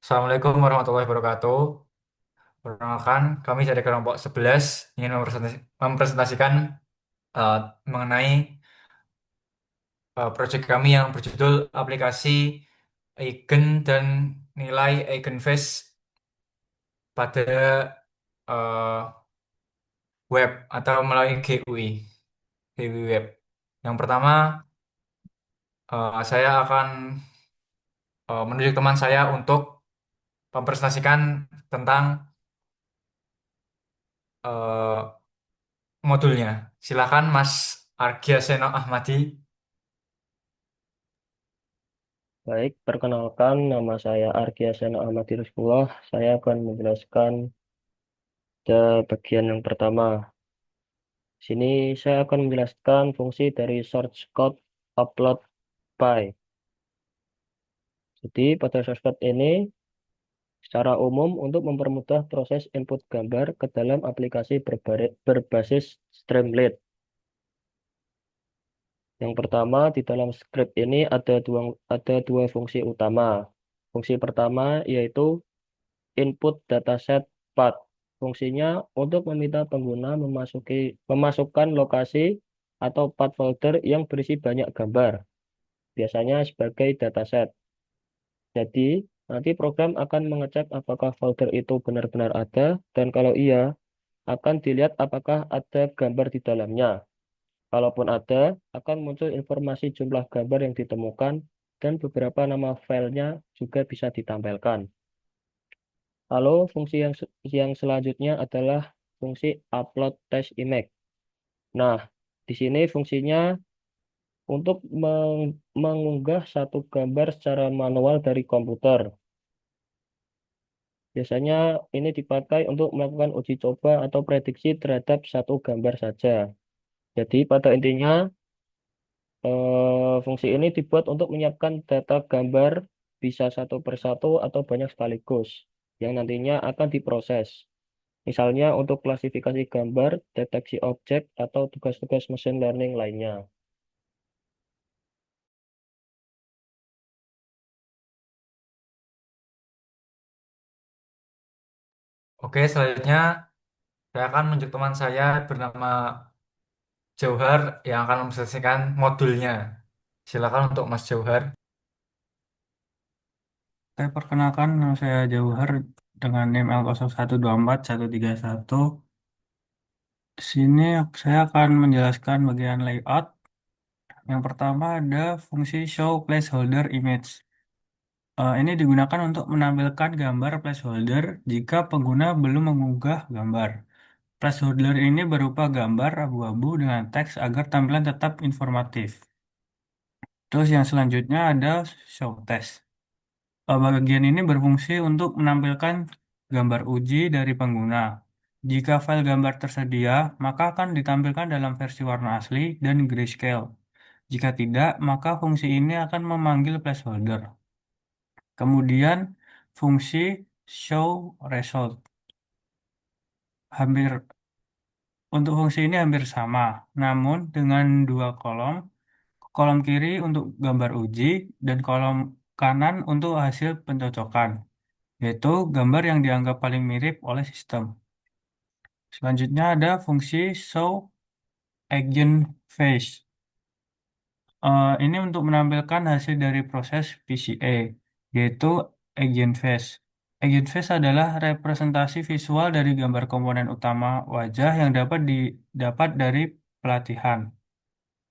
Assalamualaikum warahmatullahi wabarakatuh. Perkenalkan, kami dari kelompok 11 ingin mempresentasikan eh, mengenai proyek kami yang berjudul aplikasi Eigen dan nilai Eigenface pada eh, web atau melalui GUI web. Yang pertama, saya akan menunjuk teman saya untuk mempresentasikan tentang eh, modulnya. Silakan Mas Argia Seno Ahmadi. Baik, perkenalkan nama saya Arkia Sena Ahmad Rizkullah. Saya akan menjelaskan bagian yang pertama. Sini saya akan menjelaskan fungsi dari source code upload by. Jadi pada source code ini secara umum untuk mempermudah proses input gambar ke dalam aplikasi berbasis Streamlit. Yang pertama, di dalam script ini ada dua fungsi utama. Fungsi pertama yaitu input dataset path. Fungsinya untuk meminta pengguna memasukkan lokasi atau path folder yang berisi banyak gambar, biasanya sebagai dataset. Jadi, nanti program akan mengecek apakah folder itu benar-benar ada, dan kalau iya, akan dilihat apakah ada gambar di dalamnya. Kalaupun ada, akan muncul informasi jumlah gambar yang ditemukan, dan beberapa nama filenya juga bisa ditampilkan. Lalu fungsi yang selanjutnya adalah fungsi upload test image. Nah, di sini fungsinya untuk mengunggah satu gambar secara manual dari komputer. Biasanya ini dipakai untuk melakukan uji coba atau prediksi terhadap satu gambar saja. Jadi pada intinya fungsi ini dibuat untuk menyiapkan data gambar bisa satu persatu atau banyak sekaligus yang nantinya akan diproses. Misalnya untuk klasifikasi gambar, deteksi objek, atau tugas-tugas machine learning lainnya. Oke, selanjutnya saya akan menunjuk teman saya bernama Jauhar yang akan mempresentasikan modulnya. Silakan untuk Mas Jauhar. Saya perkenalkan nama saya Jauhar dengan NIM L0124 131. Di sini saya akan menjelaskan bagian layout. Yang pertama ada fungsi show placeholder image. Ini digunakan untuk menampilkan gambar placeholder jika pengguna belum mengunggah gambar. Placeholder ini berupa gambar abu-abu dengan teks agar tampilan tetap informatif. Terus yang selanjutnya ada show test. Bagian ini berfungsi untuk menampilkan gambar uji dari pengguna. Jika file gambar tersedia, maka akan ditampilkan dalam versi warna asli dan grayscale. Jika tidak, maka fungsi ini akan memanggil placeholder. Kemudian, fungsi show result. Hampir untuk fungsi ini hampir sama, namun dengan dua kolom. Kolom kiri untuk gambar uji dan kolom kanan untuk hasil pencocokan, yaitu gambar yang dianggap paling mirip oleh sistem. Selanjutnya ada fungsi show agent face. Ini untuk menampilkan hasil dari proses PCA, yaitu agent face. Agent face adalah representasi visual dari gambar komponen utama wajah yang dapat dari pelatihan.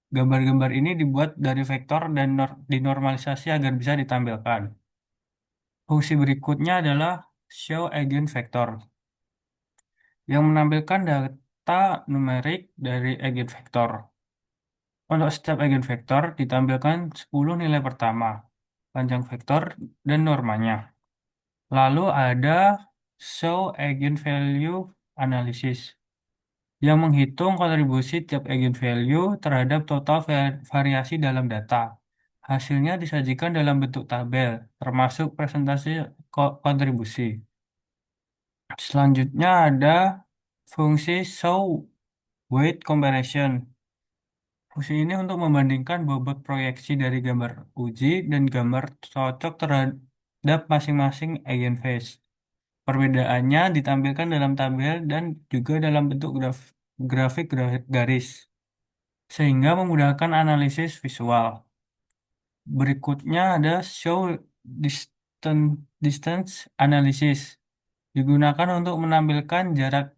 Gambar-gambar ini dibuat dari vektor dan dinormalisasi agar bisa ditampilkan. Fungsi berikutnya adalah show agent vector, yang menampilkan data numerik dari eigenvektor. Untuk setiap eigenvektor ditampilkan 10 nilai pertama, panjang vektor, dan normanya. Lalu ada show eigenvalue analysis, yang menghitung kontribusi tiap eigenvalue terhadap total variasi dalam data. Hasilnya disajikan dalam bentuk tabel, termasuk presentasi kontribusi. Selanjutnya ada fungsi show weight comparison. Fungsi ini untuk membandingkan bobot proyeksi dari gambar uji dan gambar cocok terhadap masing-masing eigenvalue. Perbedaannya ditampilkan dalam tabel dan juga dalam bentuk grafik garis, sehingga memudahkan analisis visual. Berikutnya ada show distance analysis. Digunakan untuk menampilkan jarak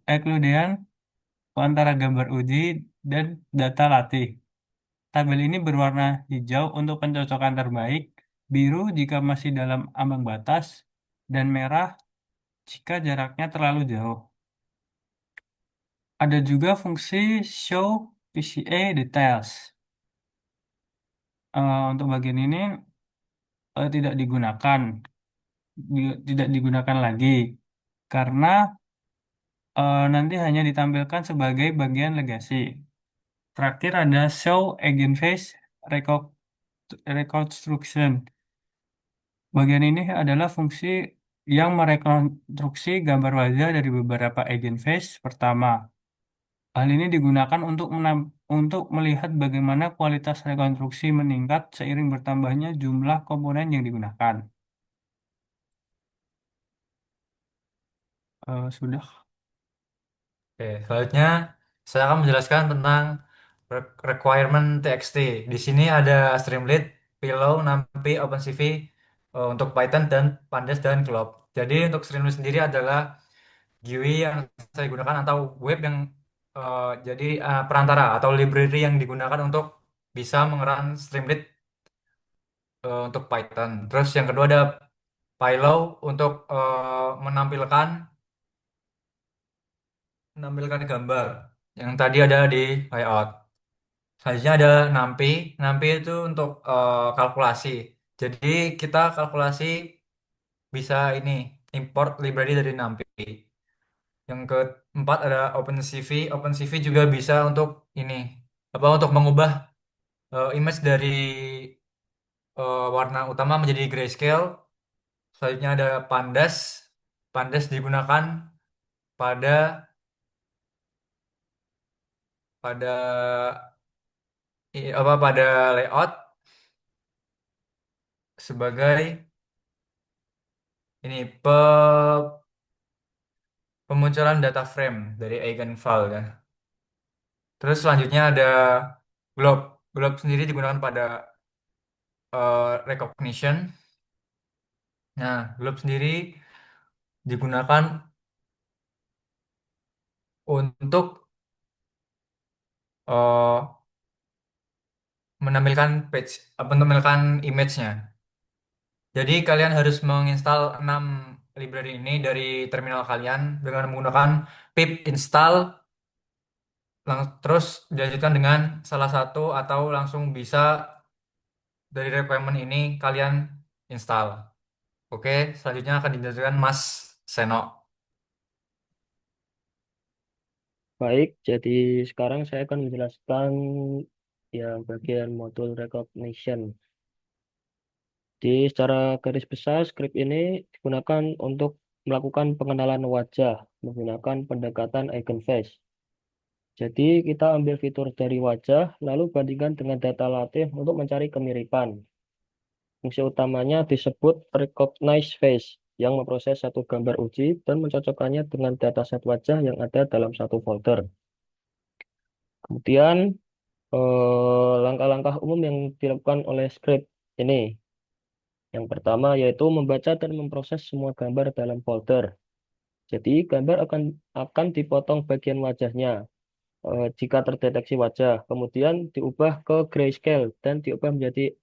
Euclidean antara gambar uji dan data latih. Tabel ini berwarna hijau untuk pencocokan terbaik, biru jika masih dalam ambang batas, dan merah jika jaraknya terlalu jauh. Ada juga fungsi show PCA details. Untuk bagian ini tidak digunakan, tidak digunakan lagi karena nanti hanya ditampilkan sebagai bagian legasi. Terakhir ada show eigenface reconstruction. Bagian ini adalah fungsi yang merekonstruksi gambar wajah dari beberapa eigenface pertama. Hal ini digunakan untuk melihat bagaimana kualitas rekonstruksi meningkat seiring bertambahnya jumlah komponen yang digunakan. Sudah. Oke, selanjutnya saya akan menjelaskan tentang requirement TXT. Di sini ada Streamlit, Pillow, NumPy, OpenCV untuk Python dan Pandas dan Glop. Jadi untuk Streamlit sendiri adalah GUI yang saya gunakan atau web yang jadi perantara atau library yang digunakan untuk bisa mengerang Streamlit untuk Python. Terus yang kedua ada Pillow untuk menampilkan gambar yang tadi ada di layout. Selanjutnya ada NumPy. NumPy itu untuk kalkulasi. Jadi kita kalkulasi bisa ini import library dari NumPy. Yang keempat ada OpenCV. OpenCV juga bisa untuk ini apa untuk mengubah image dari warna utama menjadi grayscale. Selanjutnya ada Pandas. Pandas digunakan pada pada pada layout sebagai ini pemunculan data frame dari eigenvalue ya. Terus selanjutnya ada globe. Globe sendiri digunakan pada recognition. Nah, globe sendiri digunakan untuk uh, menampilkan page, menampilkan image-nya. Jadi kalian harus menginstal 6 library ini dari terminal kalian dengan menggunakan pip install terus dilanjutkan dengan salah satu atau langsung bisa dari requirement ini kalian install. Oke, selanjutnya akan dijelaskan Mas Seno. Baik, jadi sekarang saya akan menjelaskan yang bagian modul recognition. Di secara garis besar, script ini digunakan untuk melakukan pengenalan wajah menggunakan pendekatan eigenface. Jadi kita ambil fitur dari wajah, lalu bandingkan dengan data latih untuk mencari kemiripan. Fungsi utamanya disebut recognize face, yang memproses satu gambar uji dan mencocokkannya dengan dataset wajah yang ada dalam satu folder. Kemudian langkah-langkah umum yang dilakukan oleh script ini. Yang pertama yaitu membaca dan memproses semua gambar dalam folder. Jadi gambar akan dipotong bagian wajahnya jika terdeteksi wajah, kemudian diubah ke grayscale dan diubah menjadi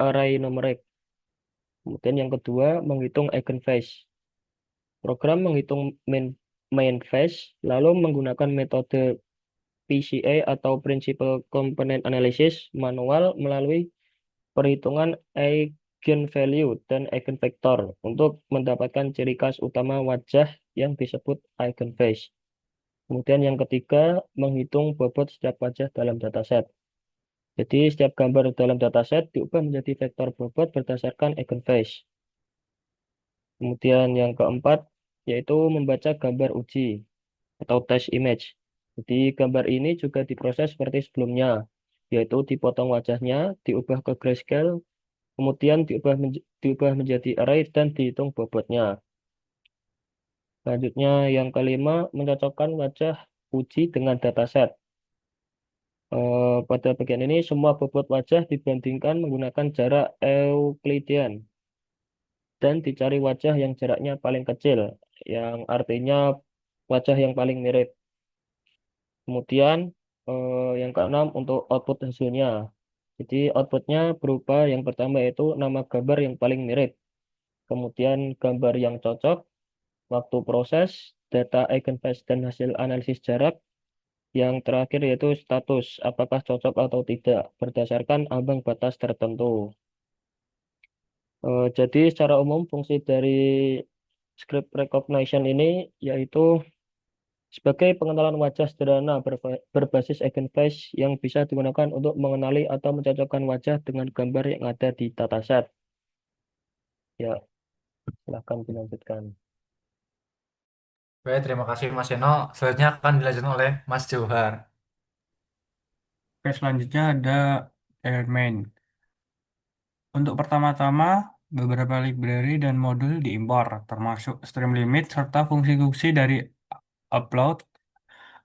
array numeric. Kemudian yang kedua menghitung eigenface. Program menghitung main face lalu menggunakan metode PCA atau Principal Component Analysis manual melalui perhitungan eigenvalue dan eigenvector untuk mendapatkan ciri khas utama wajah yang disebut eigenface. Kemudian yang ketiga, menghitung bobot setiap wajah dalam dataset. Jadi setiap gambar dalam dataset diubah menjadi vektor bobot berdasarkan eigenface. Kemudian yang keempat, yaitu membaca gambar uji atau test image. Jadi gambar ini juga diproses seperti sebelumnya, yaitu dipotong wajahnya, diubah ke grayscale, kemudian diubah menjadi array dan dihitung bobotnya. Selanjutnya, yang kelima, mencocokkan wajah uji dengan dataset. Pada bagian ini, semua bobot wajah dibandingkan menggunakan jarak Euclidean dan dicari wajah yang jaraknya paling kecil, yang artinya wajah yang paling mirip. Kemudian, yang keenam untuk output hasilnya. Jadi, outputnya berupa yang pertama yaitu nama gambar yang paling mirip, kemudian gambar yang cocok, waktu proses, data eigenvalue dan hasil analisis jarak. Yang terakhir yaitu status, apakah cocok atau tidak, berdasarkan ambang batas tertentu. Jadi secara umum fungsi dari script recognition ini yaitu sebagai pengenalan wajah sederhana berbasis eigenvalue yang bisa digunakan untuk mengenali atau mencocokkan wajah dengan gambar yang ada di dataset. Ya, silahkan dilanjutkan. Oke, terima kasih Mas Eno. Selanjutnya akan dilanjutkan oleh Mas Johar. Oke, selanjutnya ada Airmain. Untuk pertama-tama, beberapa library dan modul diimpor, termasuk stream limit serta fungsi-fungsi dari upload,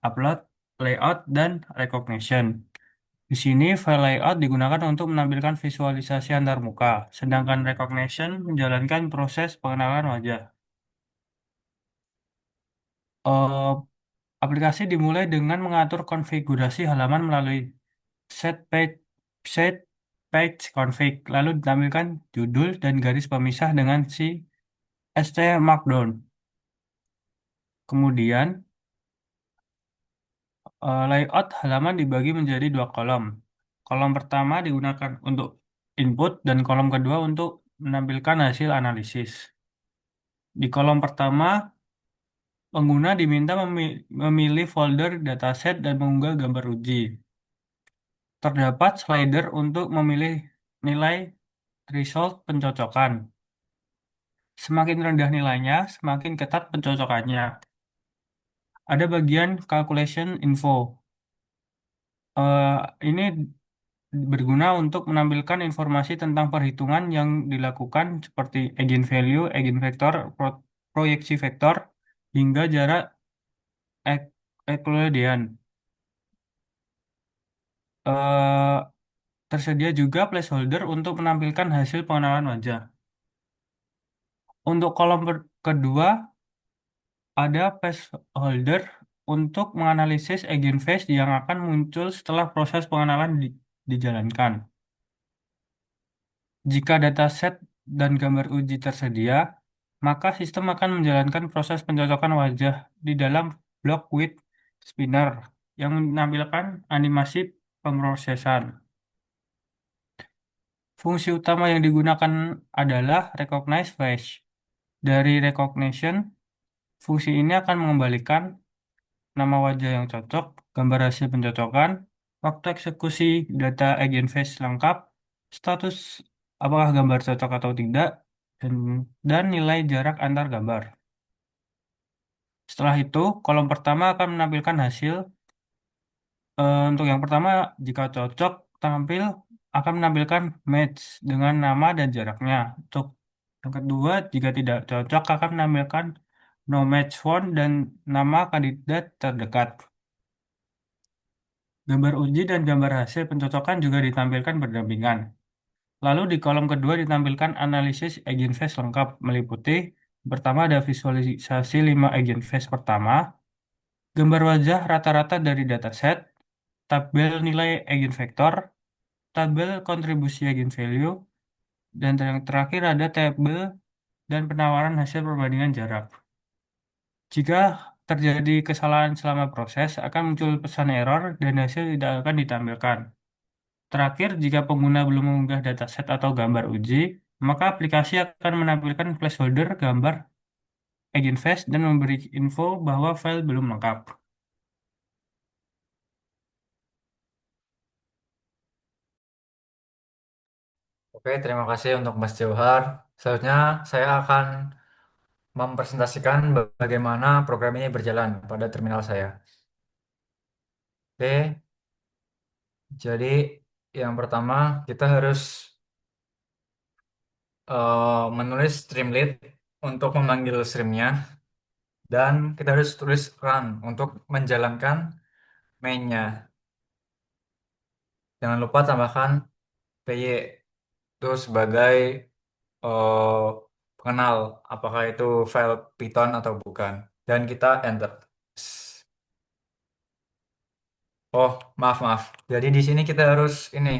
upload, layout, dan recognition. Di sini, file layout digunakan untuk menampilkan visualisasi antarmuka, sedangkan recognition menjalankan proses pengenalan wajah. Eh, Aplikasi dimulai dengan mengatur konfigurasi halaman melalui set page, set page config, lalu ditampilkan judul dan garis pemisah dengan si HTML Markdown. Kemudian, layout halaman dibagi menjadi dua kolom. Kolom pertama digunakan untuk input dan kolom kedua untuk menampilkan hasil analisis. Di kolom pertama, pengguna diminta memilih folder dataset dan mengunggah gambar uji. Terdapat slider untuk memilih nilai threshold pencocokan. Semakin rendah nilainya, semakin ketat pencocokannya. Ada bagian calculation info. Eh, ini berguna untuk menampilkan informasi tentang perhitungan yang dilakukan seperti eigenvalue, eigenvektor, proyeksi vektor, hingga jarak Euclidean. Eh, Tersedia juga placeholder untuk menampilkan hasil pengenalan wajah. Untuk kolom kedua, ada placeholder untuk menganalisis eigenphase yang akan muncul setelah proses pengenalan dijalankan. Jika dataset dan gambar uji tersedia, maka sistem akan menjalankan proses pencocokan wajah di dalam block with spinner yang menampilkan animasi pemrosesan. Fungsi utama yang digunakan adalah recognize face. Dari recognition, fungsi ini akan mengembalikan nama wajah yang cocok, gambar hasil pencocokan, waktu eksekusi data eigenface lengkap, status apakah gambar cocok atau tidak, dan, dan nilai jarak antar gambar. Setelah itu, kolom pertama akan menampilkan hasil. Untuk yang pertama, jika cocok, tampil akan menampilkan match dengan nama dan jaraknya. Untuk yang kedua, jika tidak cocok, akan menampilkan no match found dan nama kandidat terdekat. Gambar uji dan gambar hasil pencocokan juga ditampilkan berdampingan. Lalu di kolom kedua ditampilkan analisis eigenface lengkap meliputi pertama ada visualisasi 5 eigenface pertama, gambar wajah rata-rata dari dataset, tabel nilai eigenvektor, tabel kontribusi eigenvalue, dan yang terakhir ada tabel dan penawaran hasil perbandingan jarak. Jika terjadi kesalahan selama proses, akan muncul pesan error dan hasil tidak akan ditampilkan. Terakhir, jika pengguna belum mengunggah dataset atau gambar uji, maka aplikasi akan menampilkan placeholder gambar eigenface dan memberi info bahwa file belum lengkap. Oke, terima kasih untuk Mas Johar. Selanjutnya saya akan mempresentasikan bagaimana program ini berjalan pada terminal saya. Oke, jadi yang pertama kita harus menulis Streamlit untuk memanggil streamnya, dan kita harus tulis run untuk menjalankan mainnya. Jangan lupa tambahkan PY itu sebagai eh, pengenal apakah itu file Python atau bukan. Dan kita enter. Oh, maaf maaf. Jadi di sini kita harus ini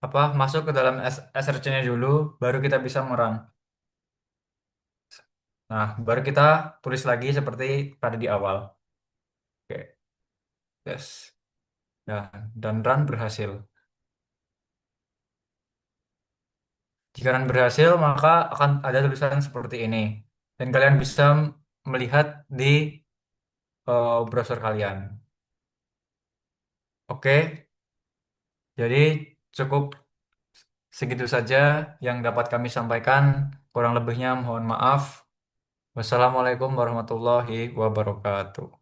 apa masuk ke dalam SRC-nya dulu, baru kita bisa merun. Nah, baru kita tulis lagi seperti tadi di awal. Oke, yes. Nah, dan run berhasil. Jika run berhasil, maka akan ada tulisan seperti ini. Dan kalian bisa melihat di browser kalian. Oke, jadi cukup segitu saja yang dapat kami sampaikan. Kurang lebihnya mohon maaf. Wassalamualaikum warahmatullahi wabarakatuh.